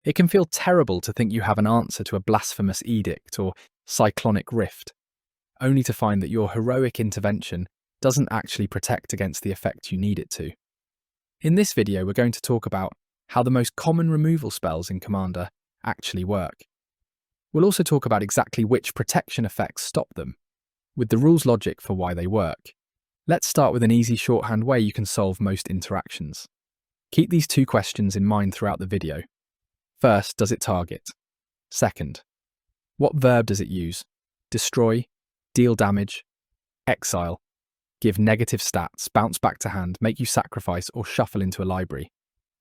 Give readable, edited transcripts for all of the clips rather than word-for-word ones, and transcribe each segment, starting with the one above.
It can feel terrible to think you have an answer to a blasphemous edict or cyclonic rift, only to find that your heroic intervention doesn't actually protect against the effect you need it to. In this video, we're going to talk about how the most common removal spells in Commander actually work. We'll also talk about exactly which protection effects stop them, with the rules logic for why they work. Let's start with an easy shorthand way you can solve most interactions. Keep these two questions in mind throughout the video. First, does it target? Second, what verb does it use? Destroy, deal damage, exile, give negative stats, bounce back to hand, make you sacrifice, or shuffle into a library.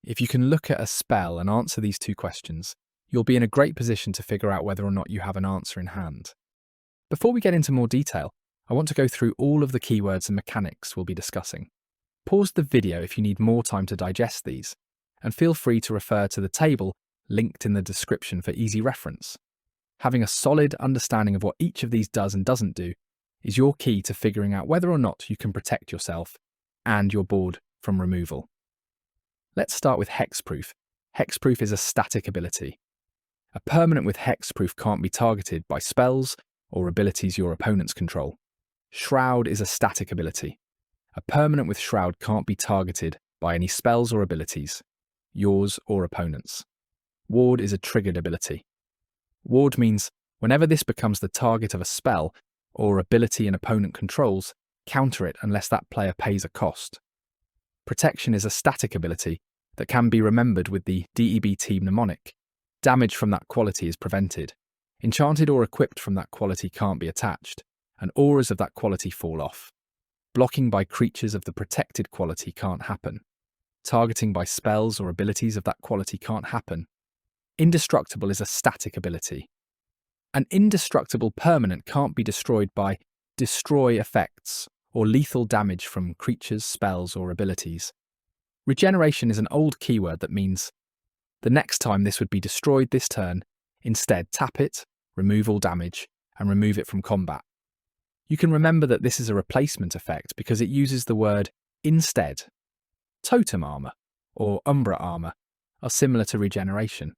If you can look at a spell and answer these two questions, you'll be in a great position to figure out whether or not you have an answer in hand. Before we get into more detail, I want to go through all of the keywords and mechanics we'll be discussing. Pause the video if you need more time to digest these, and feel free to refer to the table linked in the description for easy reference. Having a solid understanding of what each of these does and doesn't do is your key to figuring out whether or not you can protect yourself and your board from removal. Let's start with Hexproof. Hexproof is a static ability. A permanent with Hexproof can't be targeted by spells or abilities your opponents control. Shroud is a static ability. A permanent with Shroud can't be targeted by any spells or abilities, yours or opponents. Ward is a triggered ability. Ward means whenever this becomes the target of a spell or ability an opponent controls, counter it unless that player pays a cost. Protection is a static ability that can be remembered with the DEB team mnemonic. Damage from that quality is prevented. Enchanted or equipped from that quality can't be attached, and auras of that quality fall off. Blocking by creatures of the protected quality can't happen. Targeting by spells or abilities of that quality can't happen. Indestructible is a static ability. An indestructible permanent can't be destroyed by destroy effects or lethal damage from creatures, spells, or abilities. Regeneration is an old keyword that means the next time this would be destroyed this turn, instead tap it, remove all damage, and remove it from combat. You can remember that this is a replacement effect because it uses the word instead. Totem armor or Umbra armor are similar to regeneration.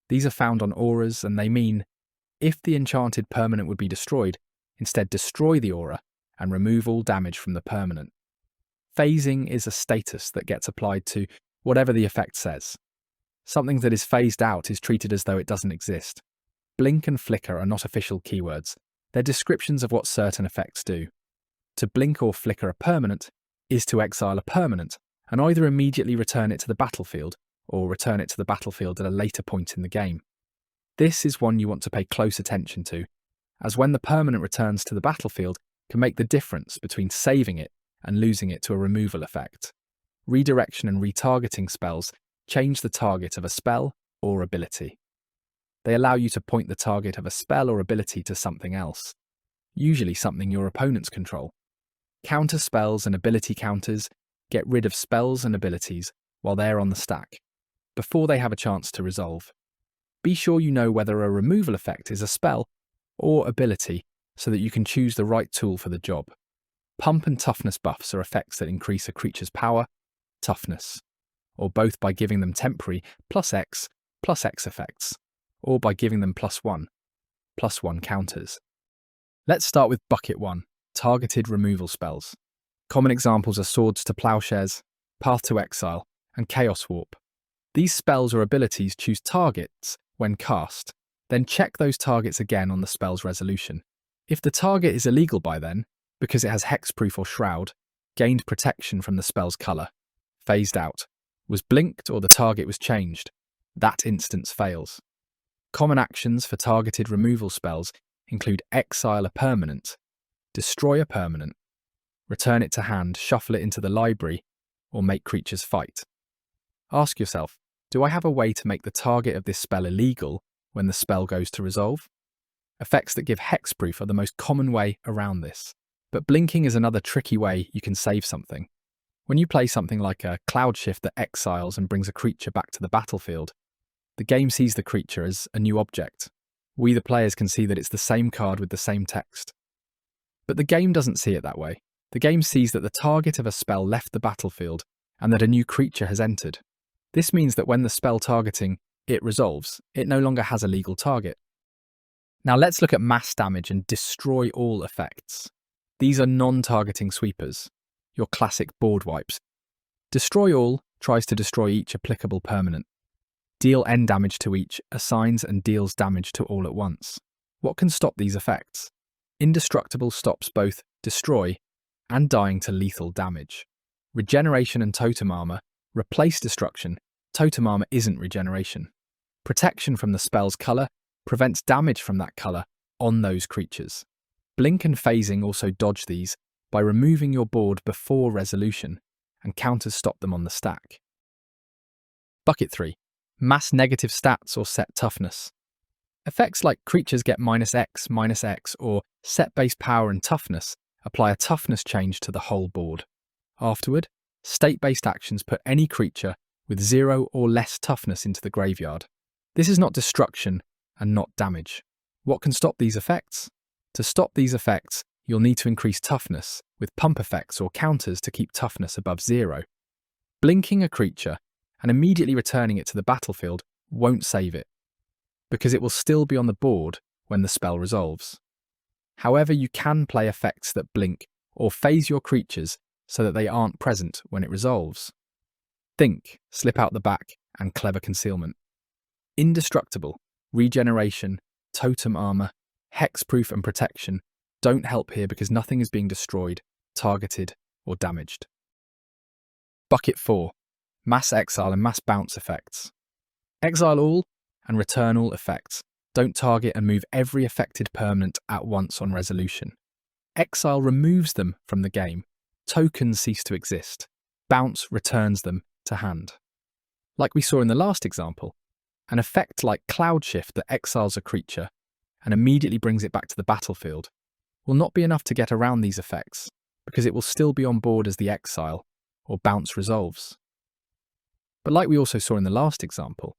These are found on auras and they mean if the enchanted permanent would be destroyed, instead destroy the aura and remove all damage from the permanent. Phasing is a status that gets applied to whatever the effect says. Something that is phased out is treated as though it doesn't exist. Blink and flicker are not official keywords. They're descriptions of what certain effects do. To blink or flicker a permanent is to exile a permanent and either immediately return it to the battlefield or return it to the battlefield at a later point in the game. This is one you want to pay close attention to, as when the permanent returns to the battlefield can make the difference between saving it and losing it to a removal effect. Redirection and retargeting spells change the target of a spell or ability. They allow you to point the target of a spell or ability to something else, usually something your opponents control. Counter spells and ability counters get rid of spells and abilities while they're on the stack, before they have a chance to resolve. Be sure you know whether a removal effect is a spell or ability so that you can choose the right tool for the job. Pump and toughness buffs are effects that increase a creature's power, toughness, or both by giving them temporary +X effects, or by giving them +1 counters. Let's start with Bucket 1, targeted removal spells. Common examples are Swords to Plowshares, Path to Exile, and Chaos Warp. These spells or abilities choose targets when cast, then check those targets again on the spell's resolution. If the target is illegal by then, because it has hexproof or shroud, gained protection from the spell's colour, phased out, was blinked or the target was changed, that instance fails. Common actions for targeted removal spells include exile a permanent, destroy a permanent, return it to hand, shuffle it into the library, or make creatures fight. Ask yourself, do I have a way to make the target of this spell illegal when the spell goes to resolve? Effects that give hexproof are the most common way around this, but blinking is another tricky way you can save something. When you play something like a Cloud Shift that exiles and brings a creature back to the battlefield, the game sees the creature as a new object. We, the players, can see that it's the same card with the same text. But the game doesn't see it that way. The game sees that the target of a spell left the battlefield and that a new creature has entered. This means that when the spell targeting it resolves. It no longer has a legal target. Now let's look at mass damage and destroy all effects. These are non-targeting sweepers, your classic board wipes. Destroy all tries to destroy each applicable permanent. Deal N damage to each assigns and deals damage to all at once. What can stop these effects? Indestructible stops both destroy and dying to lethal damage. Regeneration and totem armor replace destruction. Totem armor isn't regeneration. Protection from the spell's color prevents damage from that color on those creatures. Blink and phasing also dodge these by removing your board before resolution, and counters stop them on the stack. Bucket 3. Mass negative stats or set toughness. Effects like creatures get -X or set base power and toughness apply a toughness change to the whole board. Afterward, state-based actions put any creature with 0 or less toughness into the graveyard. This is not destruction and not damage. What can stop these effects? To stop these effects, you'll need to increase toughness with pump effects or counters to keep toughness above 0. Blinking a creature and immediately returning it to the battlefield won't save it, because it will still be on the board when the spell resolves. However, you can play effects that blink or phase your creatures so that they aren't present when it resolves. Think, slip out the back, and clever concealment. Indestructible, regeneration, totem armor, hexproof and protection don't help here because nothing is being destroyed, targeted, or damaged. Bucket 4. Mass exile and mass bounce effects. Exile all and return all effects. Don't target and move every affected permanent at once on resolution. Exile removes them from the game. Tokens cease to exist. Bounce returns them to hand. Like we saw in the last example, an effect like Cloud Shift that exiles a creature and immediately brings it back to the battlefield will not be enough to get around these effects because it will still be on board as the exile or bounce resolves. But like we also saw in the last example,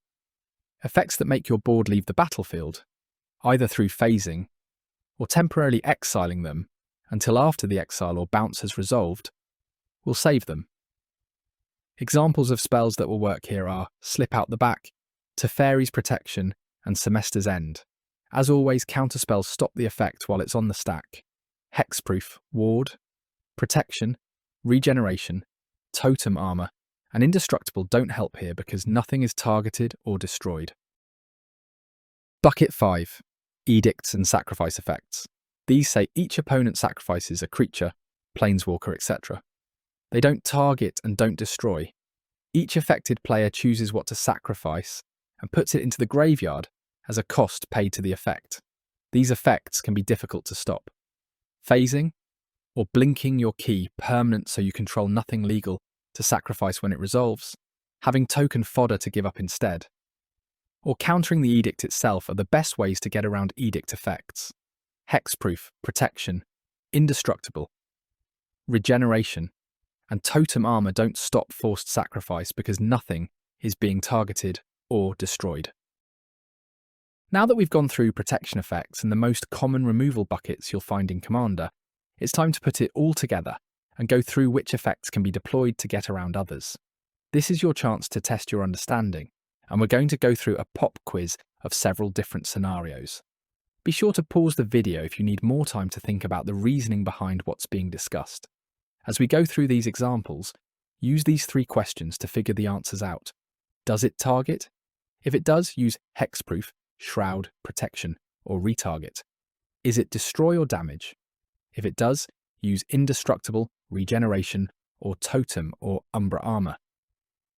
effects that make your board leave the battlefield, either through phasing or temporarily exiling them until after the exile or bounce has resolved, will save them. Examples of spells that will work here are Slip Out the Back, Teferi's Protection, and Semester's End. As always, counterspells stop the effect while it's on the stack. Hexproof, Ward, Protection, Regeneration, Totem Armor, and Indestructible don't help here because nothing is targeted or destroyed. Bucket 5. Edicts and Sacrifice Effects. These say each opponent sacrifices a creature, planeswalker, etc. They don't target and don't destroy. Each affected player chooses what to sacrifice and puts it into the graveyard as a cost paid to the effect. These effects can be difficult to stop. Phasing, or blinking your key permanent so you control nothing legal to sacrifice when it resolves, having token fodder to give up instead, or countering the edict itself are the best ways to get around edict effects. Hexproof, Protection, Indestructible, Regeneration, and Totem Armor don't stop forced sacrifice because nothing is being targeted or destroyed. Now that we've gone through protection effects and the most common removal buckets you'll find in Commander, it's time to put it all together and go through which effects can be deployed to get around others. This is your chance to test your understanding, and we're going to go through a pop quiz of several different scenarios. Be sure to pause the video if you need more time to think about the reasoning behind what's being discussed. As we go through these examples, use these 3 questions to figure the answers out. Does it target? If it does, use Hexproof, Shroud, Protection, or Retarget. Is it destroy or damage? If it does, use Indestructible, Regeneration, or Totem or Umbra Armor.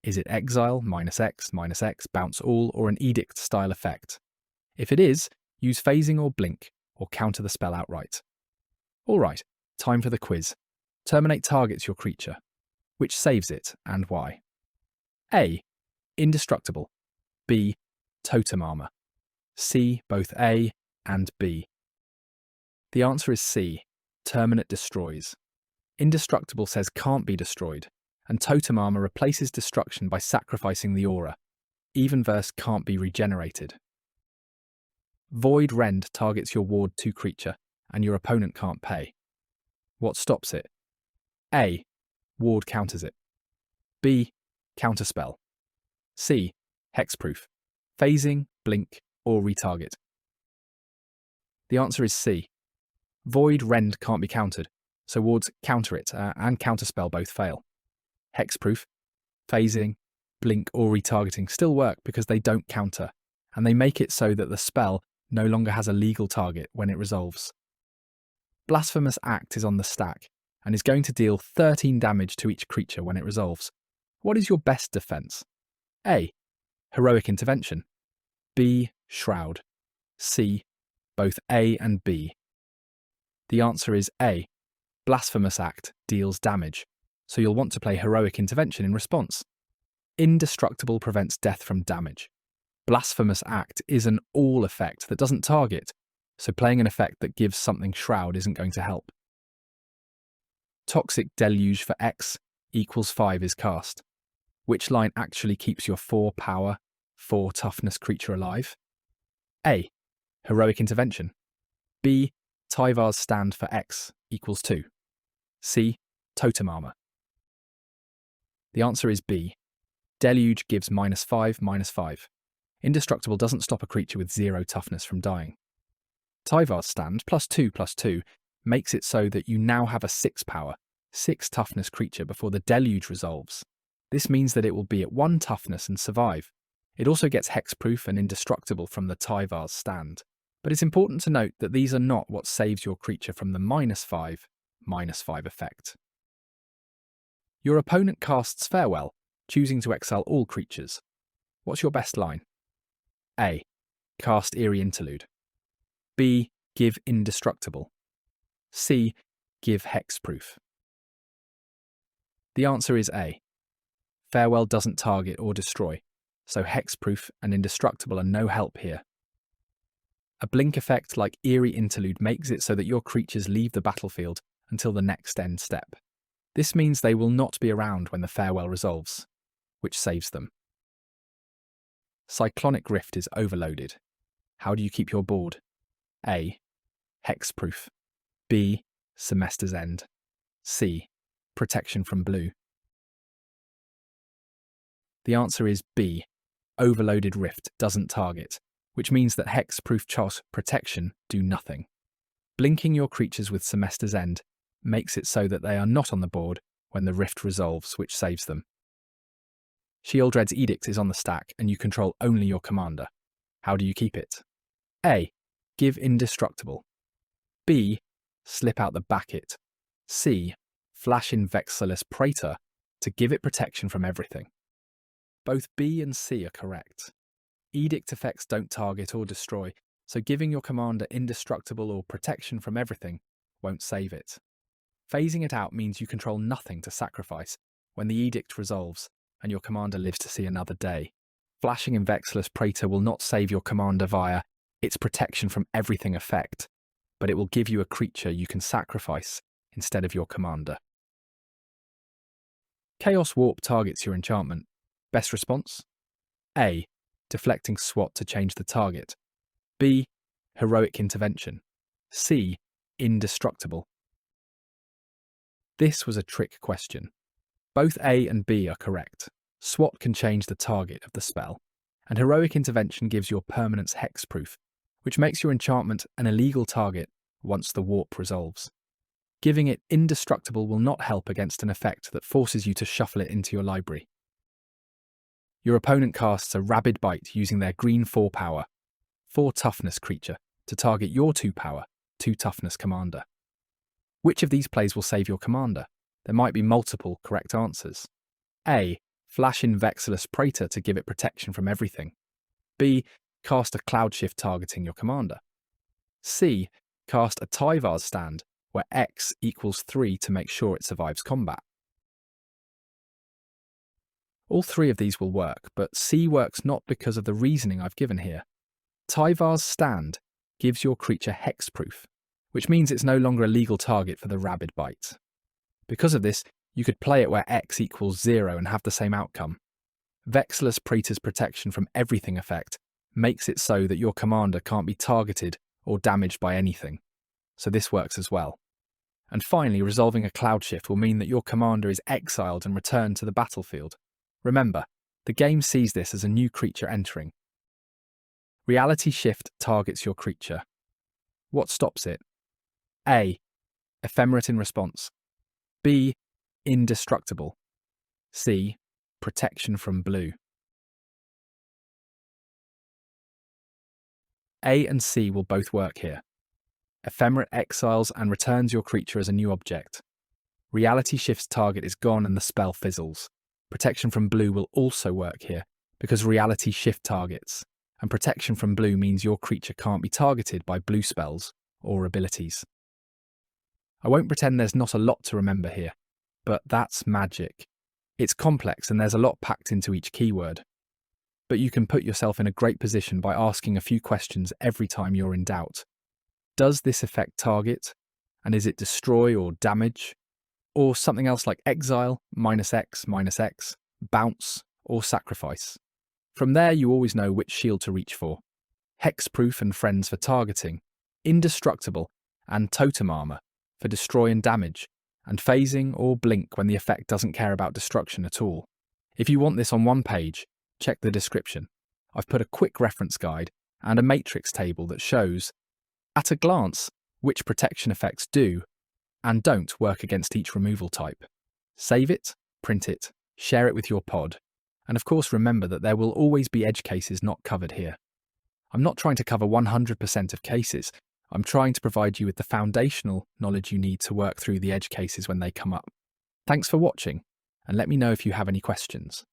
Is it exile, -X, bounce all, or an edict style effect? If it is, use phasing or blink, or counter the spell outright. Alright, time for the quiz. Terminate targets your creature. Which saves it, and why? A. Indestructible. B. Totem Armor. C. Both A and B. The answer is C. Terminate destroys. Indestructible says can't be destroyed, and Totem Armor replaces destruction by sacrificing the aura. Even verse can't be regenerated. Void Rend targets your Ward 2 creature, and your opponent can't pay. What stops it? A. Ward counters it. B. Counterspell. C. Hexproof. phasing, blink, or retarget? The answer is C. Void Rend can't be countered, so wards counter it and counterspell both fail. Hexproof, phasing, blink, or retargeting still work because they don't counter, and they make it so that the spell no longer has a legal target when it resolves. Blasphemous Act is on the stack and is going to deal 13 damage to each creature when it resolves. What is your best defense? A. Heroic Intervention. B. Shroud. C. Both A and B. The answer is A. Blasphemous Act deals damage, so you'll want to play Heroic Intervention in response. Indestructible prevents death from damage. Blasphemous Act is an all effect that doesn't target, so playing an effect that gives something Shroud isn't going to help. Toxic Deluge for X equals 5 is cast. Which line actually keeps your 4 power, 4 toughness creature alive? A. Heroic Intervention. B. Tyvar's Stand for X equals 2. C. Totem Armor. The answer is B. Deluge gives -5/-5. Indestructible doesn't stop a creature with 0 toughness from dying. Tyvar's Stand +2/+2 makes it so that you now have a 6 power, 6 toughness creature before the Deluge resolves. This means that it will be at 1 toughness and survive. It also gets hexproof and indestructible from the Tyvar's Stand. But it's important to note that these are not what saves your creature from the -5/-5 effect. Your opponent casts Farewell, choosing to exile all creatures. What's your best line? A. Cast Eerie Interlude. B. Give Indestructible. C. Give Hexproof. The answer is A. Farewell doesn't target or destroy, so Hexproof and Indestructible are no help here. A blink effect like Eerie Interlude makes it so that your creatures leave the battlefield until the next end step. This means they will not be around when the Farewell resolves, which saves them. Cyclonic Rift is overloaded. How do you keep your board? A. Hexproof. B. Semester's End. C. Protection from blue. The answer is B. Overloaded Rift doesn't target, which means that Hexproof Chos Protection do nothing. Blinking your creatures with Semester's End makes it so that they are not on the board when the Rift resolves, which saves them. Sheoldred's Edict is on the stack and you control only your commander. How do you keep it? A. Give Indestructible. B. Slip out the Backet. C. Flash in Vexillus Praetor to give it protection from everything. Both B and C are correct. Edict effects don't target or destroy, so giving your commander Indestructible or protection from everything won't save it. Phasing it out means you control nothing to sacrifice when the Edict resolves and your commander lives to see another day. Flashing in Vexillus Praetor will not save your commander via its protection from everything effect, but it will give you a creature you can sacrifice instead of your commander. Chaos Warp targets your enchantment. Best response? A. Deflecting SWAT to change the target. B. Heroic Intervention. C. Indestructible. This was a trick question. Both A and B are correct. SWAT can change the target of the spell, and Heroic Intervention gives your permanence hexproof, which makes your enchantment an illegal target once the warp resolves. Giving it Indestructible will not help against an effect that forces you to shuffle it into your library. Your opponent casts a Rabid Bite using their green 4 power, 4 toughness creature to target your 2 power, 2 toughness commander. Which of these plays will save your commander? There might be multiple correct answers. A. Flash in Vexillus Praetor to give it protection from everything. B. Cast a Cloud Shift targeting your commander. C. Cast a Tyvar's Stand, where X equals 3 to make sure it survives combat. All 3 of these will work, but C works not because of the reasoning I've given here. Tyvar's Stand gives your creature hexproof, which means it's no longer a legal target for the Rabid Bite. Because of this, you could play it where X equals 0 and have the same outcome. Vexillus Praetor's protection from everything effect makes it so that your commander can't be targeted or damaged by anything, so this works as well. And finally, resolving a Cloud Shift will mean that your commander is exiled and returned to the battlefield. Remember, the game sees this as a new creature entering, Reality Shift targets your creature. What stops it? A. Ephemerate in response. B. Indestructible. C. Protection from blue. A and C will both work here. Ephemerate exiles and returns your creature as a new object. Reality Shift's target is gone and the spell fizzles. Protection from blue will also work here, because Reality Shift targets, and protection from blue means your creature can't be targeted by blue spells or abilities. I won't pretend there's not a lot to remember here, but that's magic. It's complex and there's a lot packed into each keyword. But you can put yourself in a great position by asking a few questions every time you're in doubt. Does this affect target? And is it destroy or damage? Or something else like exile, -X, -X, bounce, or sacrifice? From there, you always know which shield to reach for. Hexproof and friends for targeting, indestructible and totem armor for destroy and damage, and phasing or blink when the effect doesn't care about destruction at all. If you want this on one page, check the description. I've put a quick reference guide and a matrix table that shows, at a glance, which protection effects do and don't work against each removal type. Save it, print it, share it with your pod, and of course remember that there will always be edge cases not covered here. I'm not trying to cover 100% of cases, I'm trying to provide you with the foundational knowledge you need to work through the edge cases when they come up. Thanks for watching, and let me know if you have any questions.